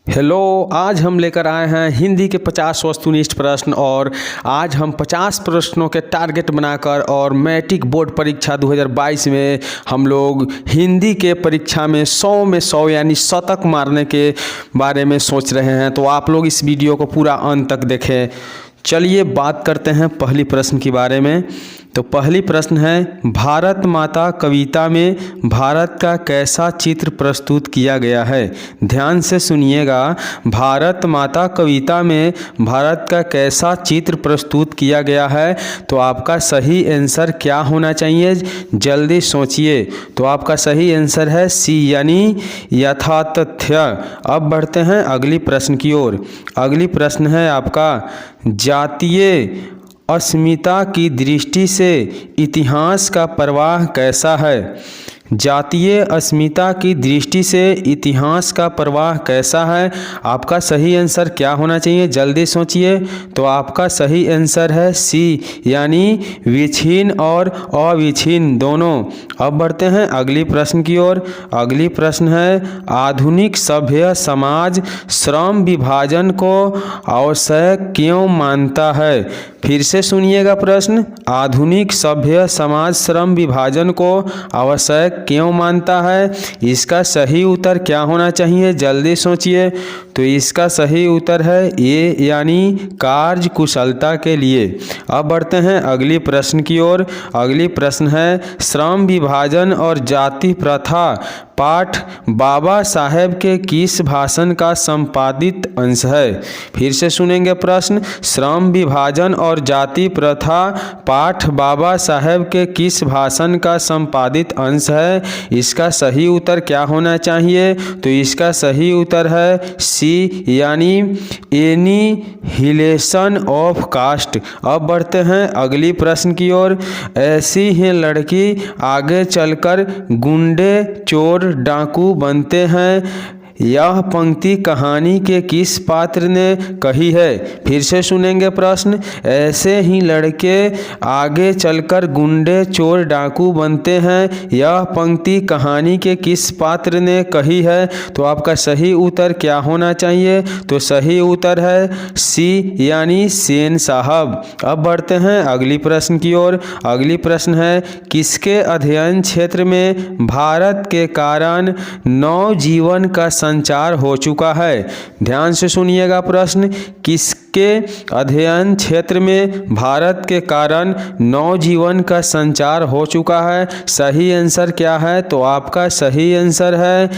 Hello, आज हम लेकर आए हैं हिंदी के 50 वस्तुनिष्ठ प्रश्न और आज हम 50 प्रश्नों के टारगेट बनाकर और मैट्रिक बोर्ड परीक्षा 2022 में हम लोग हिंदी के परीक्षा में 100 में 100 यानी शतक मारने के बारे में सोच रहे हैं। तो आप लोग इस वीडियो को पूरा अंत तक देखें। चलिए बात करते हैं पहली प्रश्न के बारे में। तो पहली प्रश्न है, भारत माता कविता में भारत का कैसा चित्र प्रस्तुत किया गया है? ध्यान से सुनिएगा, भारत माता कविता में भारत का कैसा चित्र प्रस्तुत किया गया है? तो आपका सही आंसर क्या होना चाहिए? जल्दी सोचिए। तो आपका सही आंसर है सी यानी यथातथ्य। अब बढ़ते हैं अगली प्रश्न की ओर। अगली प्रश्न है आपका, जातीय अस्मिता की दृष्टि से इतिहास का प्रवाह कैसा है? जातीय अस्मिता की दृष्टि से इतिहास का प्रवाह कैसा है? आपका सही आंसर क्या होना चाहिए? जल्दी सोचिए। तो आपका सही आंसर है सी यानी विच्छिन्न और अविच्छिन्न दोनों। अब बढ़ते हैं अगली प्रश्न की ओर। अगली प्रश्न है, आधुनिक सभ्य समाज श्रम विभाजन को आवश्यक क्यों मानता है? फिर से सुनिएगा प्रश्न, आधुनिक सभ्य समाज श्रम विभाजन को आवश्यक क्यों मानता है? इसका सही उत्तर क्या होना चाहिए? जल्दी सोचिए। तो इसका सही उत्तर है ए यानी कार्य कुशलता के लिए। अब बढ़ते हैं अगली प्रश्न की ओर। अगली प्रश्न है, श्रम विभाजन और जाति प्रथा पाठ बाबा साहेब के किस भाषण का संपादित अंश है? फिर से सुनेंगे प्रश्न, श्रम विभाजन और जाति प्रथा पाठ बाबा साहेब के किस भाषण का संपादित अंश है? इसका सही उत्तर क्या होना चाहिए? तो इसका सही उत्तर है सी यानी एनिहिलेशन ऑफ कास्ट। अब बढ़ते हैं अगली प्रश्न की ओर। ऐसी ही लड़की आगे चलकर गुंडे चोर डाकू बनते हैं, यह पंक्ति कहानी के किस पात्र ने कही है? फिर से सुनेंगे प्रश्न, ऐसे ही लड़के आगे चलकर गुंडे चोर डाकू बनते हैं, यह पंक्ति कहानी के किस पात्र ने कही है? तो आपका सही उत्तर क्या होना चाहिए? तो सही उत्तर है सी यानी सेन साहब। अब बढ़ते हैं अगली प्रश्न की ओर। अगली प्रश्न है, किसके अध्ययन क्षेत्र में भारत के कारण नवजीवन का संचार हो चुका है? ध्यान से सुनिएगा प्रश्न, किसके अध्ययन क्षेत्र में भारत के कारण नवजीवन का संचार हो चुका है? सही आंसर क्या है? तो आपका सही आंसर है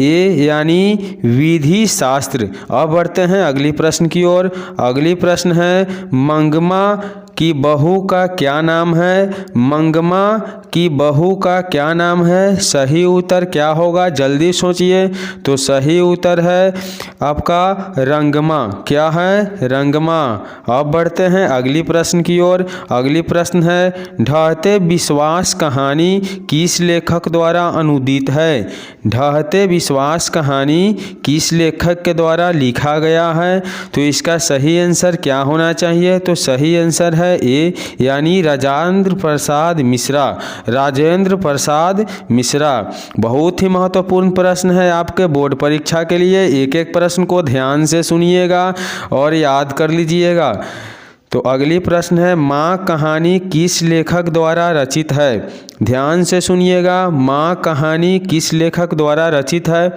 ए यानी विधि शास्त्र। अब बढ़ते हैं अगली प्रश्न की ओर। अगली प्रश्न है, मंगमा की बहू का क्या नाम है? मंगमा की बहू का क्या नाम है? सही उत्तर क्या होगा? जल्दी सोचिए। तो सही उत्तर है आपका रंगमा। क्या है? रंगमा। अब बढ़ते हैं अगली प्रश्न की ओर। अगली प्रश्न है, ढहते विश्वास कहानी किस लेखक द्वारा अनुदित है? ढहते विश्वास कहानी किस लेखक के द्वारा लिखा गया है? तो इसका सही आंसर क्या होना चाहिए? तो सही आंसर है ए यानी राजेंद्र प्रसाद मिश्रा। राजेंद्र प्रसाद मिश्रा। बहुत ही महत्वपूर्ण प्रश्न है आपके बोर्ड परीक्षा के लिए। एक एक प्रश्न को ध्यान से सुनिएगा और याद कर लीजिएगा। तो अगली प्रश्न है, माँ कहानी किस लेखक द्वारा रचित है? ध्यान से सुनिएगा, माँ कहानी किस लेखक द्वारा रचित है?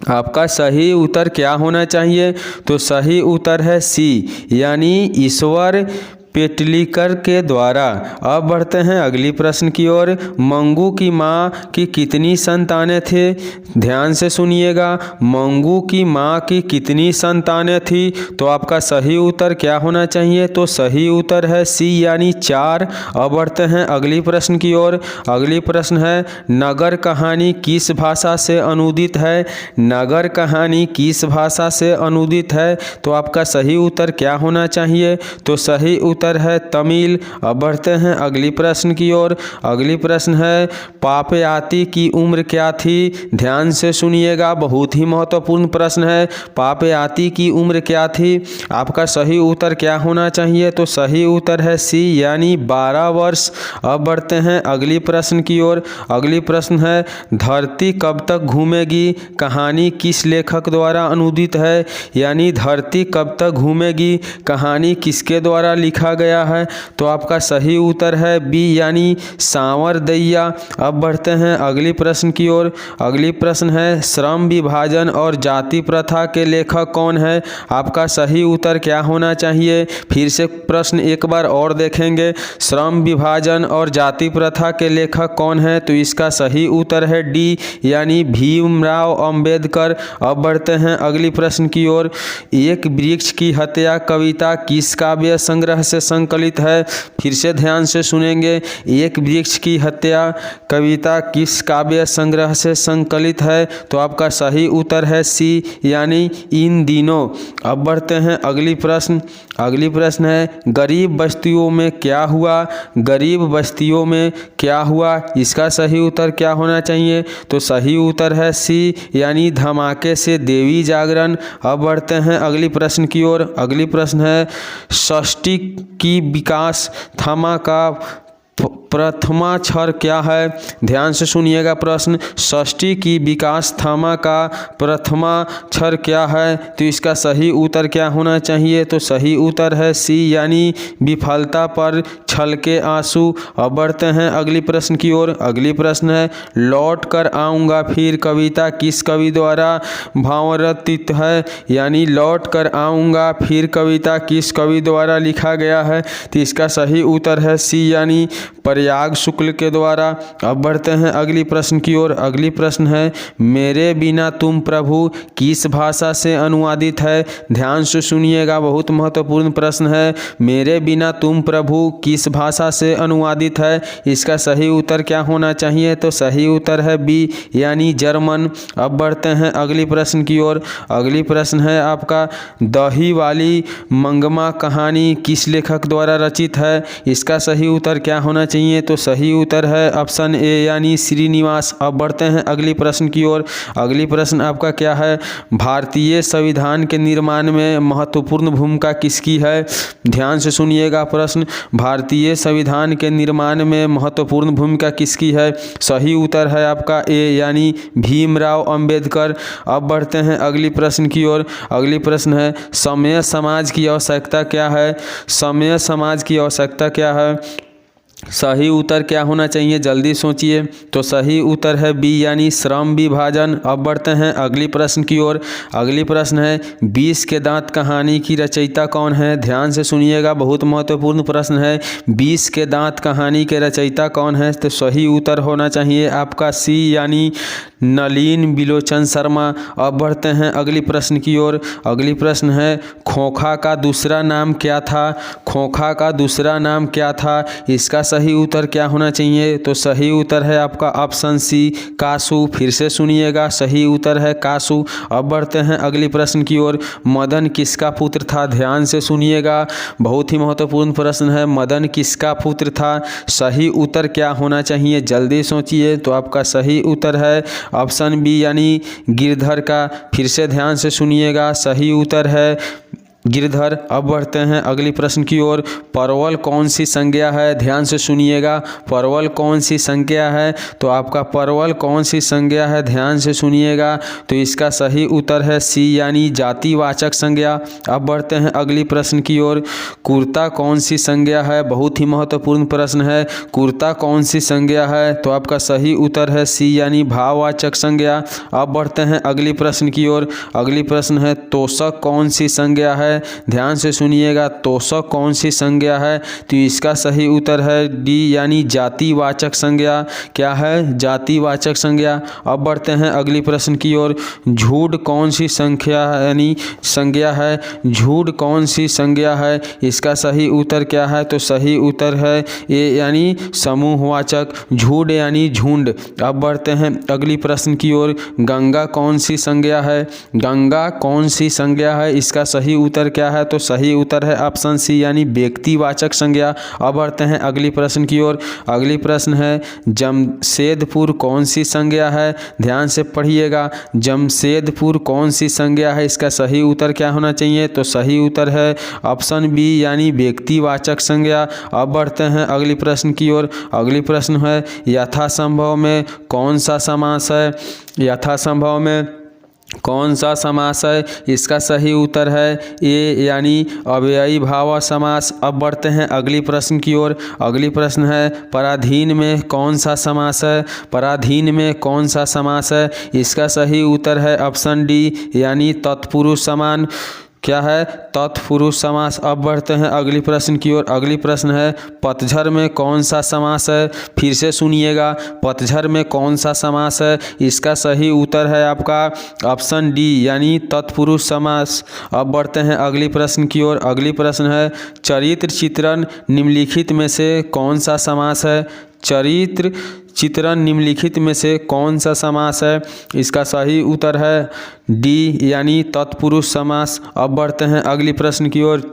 आपका सही उत्तर क्या होना चाहिए? तो सही उत्तर है सी यानी ईश्वर पेटलीकर के द्वारा। अब बढ़ते हैं अगली प्रश्न की ओर। मंगू की माँ की कितनी संतानें थे? ध्यान से सुनिएगा, मंगू की माँ की कितनी संतानें थी? तो आपका सही उत्तर क्या होना चाहिए? तो सही उत्तर है सी यानी 4। अब बढ़ते हैं अगली प्रश्न की ओर। अगली प्रश्न है, नगर कहानी किस भाषा से अनुदित है? नगर कहानी किस भाषा से अनुदित है? तो आपका सही उत्तर क्या होना चाहिए? तो सही उत्तर उत्तर है तमिल। अब बढ़ते हैं अगली प्रश्न की ओर। अगली प्रश्न है पापयाती की उम्र क्या थी? ध्यान से सुनिएगा, बहुत ही महत्वपूर्ण प्रश्न है। पापयाती की उम्र क्या थी? आपका सही उत्तर क्या होना चाहिए? तो सही उत्तर है सी यानी 12 वर्ष। अब बढ़ते हैं अगली प्रश्न की ओर। अगली प्रश्न है धरती कब तक घूमेगी? कहानी किस लेखक द्वारा अनुदित है? यानी धरती कब तक घूमेगी कहानी किसके द्वारा लिखा गया है? तो आपका सही उत्तर है बी यानी सांवरदैया। अब बढ़ते हैं अगली प्रश्न की ओर। अगली प्रश्न है श्रम विभाजन और जाति प्रथा के लेखक कौन है? आपका सही उत्तर क्या होना चाहिए? फिर से प्रश्न एक बार और देखेंगे, श्रम विभाजन और जाति प्रथा के लेखक कौन है? तो इसका सही उत्तर है डी यानी भीमराव अंबेडकर। अब बढ़ते हैं अगली प्रश्न की ओर। एक वृक्ष की हत्या कविता किस काव्य संग्रह से संकलित है? फिर से ध्यान से सुनेंगे, एक वृक्ष की हत्या कविता किस काव्य संग्रह से संकलित है? तो आपका सही उत्तर है सी यानी इन दिनों। अब बढ़ते हैं अगली प्रश्न। अगली प्रश्न है गरीब बस्तियों में क्या हुआ? गरीब बस्तियों में क्या हुआ इसका सही उत्तर क्या होना चाहिए? तो सही उत्तर है सी यानी धमाके से देवी जागरण। अब बढ़ते हैं अगली प्रश्न की ओर। अगली प्रश्न है षष्ठी की विकास थमा का प्रथमाक्षर क्या है? ध्यान से सुनिएगा प्रश्न, षष्ठी की विकास थामा का प्रथमाक्षर क्या है? तो इसका सही उत्तर क्या होना चाहिए? तो सही उत्तर है सी यानी विफलता पर छलके आंसू। अब बढ़ते हैं अगली प्रश्न की ओर। अगली प्रश्न है लौट कर आऊँगा फिर कविता किस कवि द्वारा भावान्वित है? यानी लौट कर आऊँगा फिर कविता किस कवि द्वारा लिखा गया है? तो इसका सही उत्तर है सी यानी प्रयाग शुक्ल के द्वारा। अब बढ़ते हैं अगली प्रश्न की ओर। अगली प्रश्न है मेरे बिना तुम प्रभु किस भाषा से अनुवादित है? ध्यान से सुनिएगा, बहुत महत्वपूर्ण प्रश्न है। मेरे बिना तुम प्रभु किस भाषा से अनुवादित है? इसका सही उत्तर क्या होना चाहिए? तो सही उत्तर है बी यानी जर्मन। अब बढ़ते हैं अगली प्रश्न की ओर। अगली प्रश्न है आपका दही वाली मंगमा कहानी किस लेखक द्वारा रचित है? इसका सही उत्तर क्या होना चाहिए? तो सही उत्तर है ऑप्शन ए यानी श्रीनिवास। अब बढ़ते हैं अगली प्रश्न की ओर। अगली प्रश्न आपका क्या है भारतीय संविधान के निर्माण में महत्वपूर्ण भूमिका किसकी है? ध्यान से सुनिएगा प्रश्न, भारतीय संविधान के निर्माण में महत्वपूर्ण भूमिका किसकी है? सही उत्तर है आपका ए यानी भीमराव अंबेडकर। अब बढ़ते हैं अगली प्रश्न की ओर। अगली प्रश्न है समय समाज की आवश्यकता क्या है? समय समाज की आवश्यकता क्या है? सही उत्तर क्या होना चाहिए? जल्दी सोचिए। तो सही उत्तर है बी यानी श्रम विभाजन। अब बढ़ते हैं अगली प्रश्न की ओर। अगली प्रश्न है 20 के दांत कहानी की रचयिता कौन है? ध्यान से सुनिएगा, बहुत महत्वपूर्ण प्रश्न है। 20 के दांत कहानी के रचयिता कौन है? तो सही उत्तर होना चाहिए आपका सी यानी नलिन बिलोचन शर्मा। अब बढ़ते हैं अगली प्रश्न की ओर। अगली प्रश्न है खोखा का दूसरा नाम क्या था? खोखा का दूसरा नाम क्या था? इसका सही उत्तर क्या होना चाहिए? तो सही उत्तर है आपका ऑप्शन सी कासू। फिर से सुनिएगा, सही उत्तर है कासू। अब बढ़ते हैं अगली प्रश्न की ओर। मदन किसका पुत्र था? ध्यान से सुनिएगा, बहुत ही महत्वपूर्ण प्रश्न है। मदन किसका पुत्र था? सही उत्तर क्या होना चाहिए? जल्दी सोचिए। तो आपका सही उत्तर है ऑप्शन बी यानी गिरधर का। फिर से ध्यान से सुनिएगा, सही उत्तर है गिरधर। अब बढ़ते हैं अगली प्रश्न की ओर। परवल कौन सी संज्ञा है? ध्यान से सुनिएगा, परवल कौन सी संज्ञा है? तो आपका परवल कौन सी संज्ञा है? ध्यान से सुनिएगा। तो इसका सही उत्तर है सी यानी जातिवाचक संज्ञा। अब बढ़ते हैं अगली प्रश्न की ओर। कुर्ता कौन सी संज्ञा है? बहुत ही महत्वपूर्ण प्रश्न है। कुर्ता कौन सी संज्ञा है? तो आपका सही उत्तर है सी यानी भाववाचक संज्ञा। अब बढ़ते हैं अगली प्रश्न की ओर। अगली प्रश्न है तोषक कौन सी संज्ञा है? ध्यान से सुनिएगा, तोषक कौन सी संज्ञा है? तो इसका सही उत्तर है डी यानी जातिवाचक संज्ञा। क्या है? जातिवाचक संज्ञा। अब बढ़ते हैं अगली प्रश्न की ओर। झूठ कौन सी संख्या यानी संज्ञा है? झूठ कौन सी संज्ञा है? इसका सही उत्तर क्या है? तो सही उत्तर है ए यानी समूहवाचक। झूठ यानी झुंड। अब बढ़ते हैं अगली प्रश्न की ओर। गंगा कौन सी संज्ञा है? गंगा कौन सी संज्ञा है? इसका सही उत्तर उत्तर क्या है, तो सही उत्तर है ऑप्शन सी यानी व्यक्तिवाचक संज्ञा। अब बढ़ते हैं अगली प्रश्न की ओर। अगली प्रश्न है जमशेदपुर कौन सी संज्ञा है। ध्यान से पढ़िएगा, जमशेदपुर कौन सी संज्ञा है, इसका सही उत्तर क्या होना चाहिए, तो सही उत्तर है ऑप्शन बी यानी व्यक्तिवाचक संज्ञा। अब बढ़ते हैं अगली प्रश्न की ओर। अगली प्रश्न है यथासंभव में कौन सा समास है। यथासंभव में कौन सा समास है, इसका सही उत्तर है ए यानी अव्ययी भाव समास। अब बढ़ते हैं अगली प्रश्न की ओर। अगली प्रश्न है पराधीन में कौन सा समास है। पराधीन में कौन सा समास है, इसका सही उत्तर है ऑप्शन डी यानी तत्पुरुष समान। क्या है, तत्पुरुष समास। अब बढ़ते हैं अगली प्रश्न की ओर। अगली प्रश्न है पतझड़ में कौन सा समास है। फिर से सुनिएगा, पतझड़ में कौन सा समास है, इसका सही उत्तर है आपका ऑप्शन डी यानी तत्पुरुष समास। अब बढ़ते हैं अगली प्रश्न की ओर। अगली प्रश्न है चरित्र चित्रण निम्नलिखित में से कौन सा समास है। चरित्र चित्रण निम्नलिखित में से कौन सा समास है, इसका सही उत्तर है डी यानी तत्पुरुष समास। अब बढ़ते हैं अगली प्रश्न की ओर।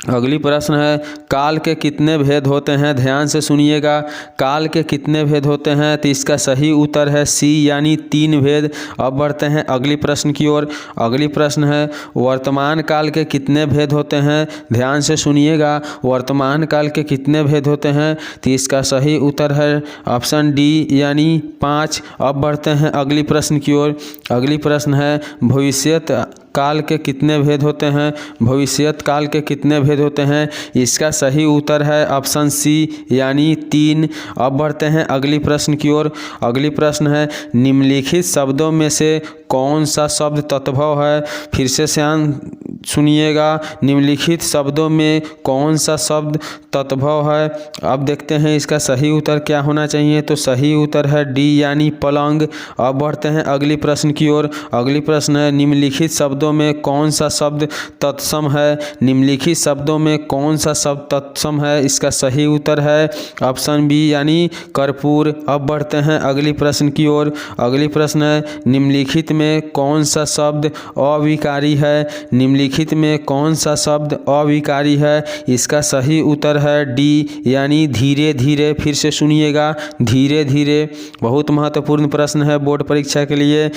अगली प्रश्न है काल के कितने भेद होते हैं। ध्यान से सुनिएगा, काल के कितने भेद होते हैं, तो इसका सही उत्तर है सी यानी 3 भेद। अब बढ़ते हैं अगली प्रश्न की ओर। अगली प्रश्न है वर्तमान काल के कितने भेद होते हैं। ध्यान से सुनिएगा, वर्तमान काल के कितने भेद होते हैं, तो इसका सही उत्तर है ऑप्शन डी यानी 5। अब बढ़ते हैं अगली प्रश्न की ओर। अगली प्रश्न है भविष्यत काल के कितने भेद होते हैं। भविष्यत काल के कितने भेद होते हैं, इसका सही उत्तर है ऑप्शन सी यानी 3। अब बढ़ते हैं अगली प्रश्न की ओर। अगली प्रश्न है निम्नलिखित शब्दों में से कौन सा शब्द तद्भव है। फिर से ध्यान सुनिएगा, निम्नलिखित शब्दों में कौन सा शब्द तद्भव है। अब देखते हैं इसका सही उत्तर क्या होना चाहिए, तो सही उत्तर है डी यानी पलंग। अब बढ़ते हैं अगली प्रश्न की ओर। अगली प्रश्न है निम्नलिखित शब्दों में कौन सा शब्द तत्सम है। निम्नलिखित शब्दों में कौन सा शब्द तत्सम है, इसका सही उत्तर है ऑप्शन बी यानी कर्पूर। अब बढ़ते हैं अगली प्रश्न की ओर। अगली प्रश्न है निम्नलिखित में कौन सा शब्द अविकारी है। निम्नलिखित में कौन सा शब्द अविकारी है, इसका सही उत्तर है डी यानी धीरे धीरे। फिर से सुनिएगा, धीरे धीरे। बहुत महत्वपूर्ण प्रश्न है बोर्ड परीक्षा के लिए।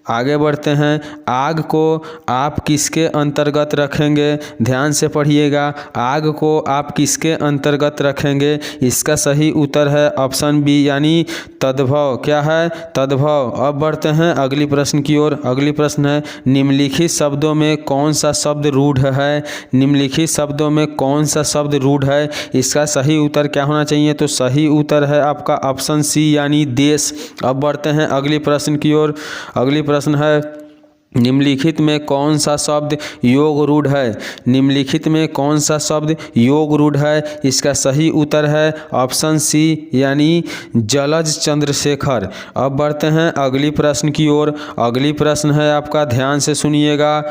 आगे बढ़ते हैं, आग को आप किसके अंतर्गत रखेंगे। ध्यान से पढ़िएगा, आग को आप किसके अंतर्गत रखेंगे, इसका सही उत्तर है ऑप्शन बी यानी तद्भव। क्या है, तद्भव। अब बढ़ते हैं अगली प्रश्न की ओर। अगली प्रश्न है निम्नलिखित शब्दों में कौन सा शब्द रूढ़ है। निम्नलिखित शब्दों में कौन सा शब्द रूढ़ है, इसका सही उत्तर क्या होना चाहिए, तो सही उत्तर है आपका ऑप्शन सी यानी देश। अब बढ़ते हैं अगली प्रश्न की ओर। अगली प्रश्न है निम्नलिखित में कौन सा शब्द योग रूढ़ है। निम्नलिखित में कौन सा शब्द योग रूढ़ है, इसका सही उत्तर है ऑप्शन सी यानी जलज चंद्रशेखर। अब बढ़ते हैं अगली प्रश्न की ओर। अगली प्रश्न है आपका, ध्यान से सुनिएगा,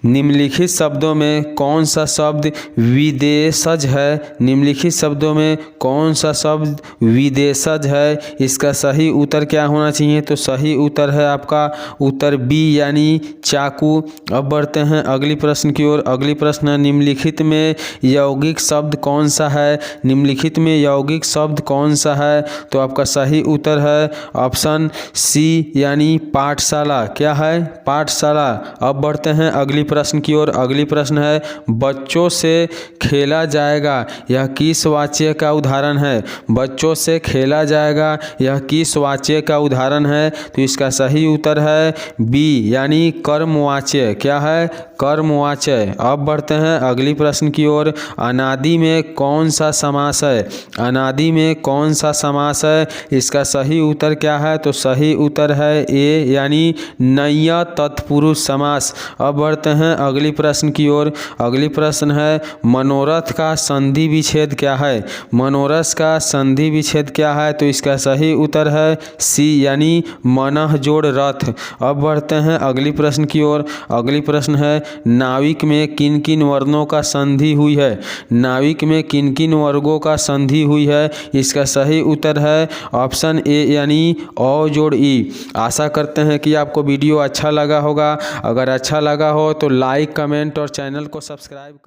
निम्नलिखित शब्दों में कौन सा शब्द विदेशज है। निम्नलिखित शब्दों में कौन सा शब्द विदेशज है, इसका सही उत्तर क्या होना चाहिए, तो सही उत्तर है आपका उत्तर बी यानी चाकू। अब बढ़ते हैं अगली प्रश्न की ओर। अगली प्रश्न है निम्नलिखित में यौगिक शब्द कौन सा है। निम्नलिखित में यौगिक शब्द कौन सा है, तो आपका सही उत्तर है ऑप्शन सी यानी पाठशाला। क्या है, पाठशाला। अब बढ़ते हैं अगली प्रश्न की ओर। अगली प्रश्न है बच्चों से खेला जाएगा, यह किस वाच्य का उदाहरण है। बच्चों से खेला जाएगा, यह किस वाच्य का उदाहरण है, तो इसका सही उत्तर है बी यानी कर्मवाच्य। क्या है, कर्मवाच्य। अब बढ़ते हैं अगली प्रश्न की ओर। अनादि में कौन सा समास है। अनादि में कौन सा समास है, इसका सही उत्तर क्या है, तो सही उत्तर है ए यानी नय्य तत्पुरुष समास। अब बढ़ते हैं अगली प्रश्न की ओर। अगली प्रश्न है मनोरथ का संधि विच्छेद क्या है। मनोरथ का संधि विच्छेद क्या है, तो इसका सही उत्तर है सी यानी मनः जोड़ रथ। अब बढ़ते हैं अगली प्रश्न की ओर। अगली प्रश्न है नाविक में किन किन वर्णों का संधि हुई है। नाविक में किन किन वर्गों का संधि हुई है, इसका सही उत्तर है ऑप्शन ए यानी अ जोड़ ई। आशा करते हैं कि आपको वीडियो अच्छा लगा होगा। अगर अच्छा लगा हो तो तो लाइक कमेंट और चैनल को सब्सक्राइब कर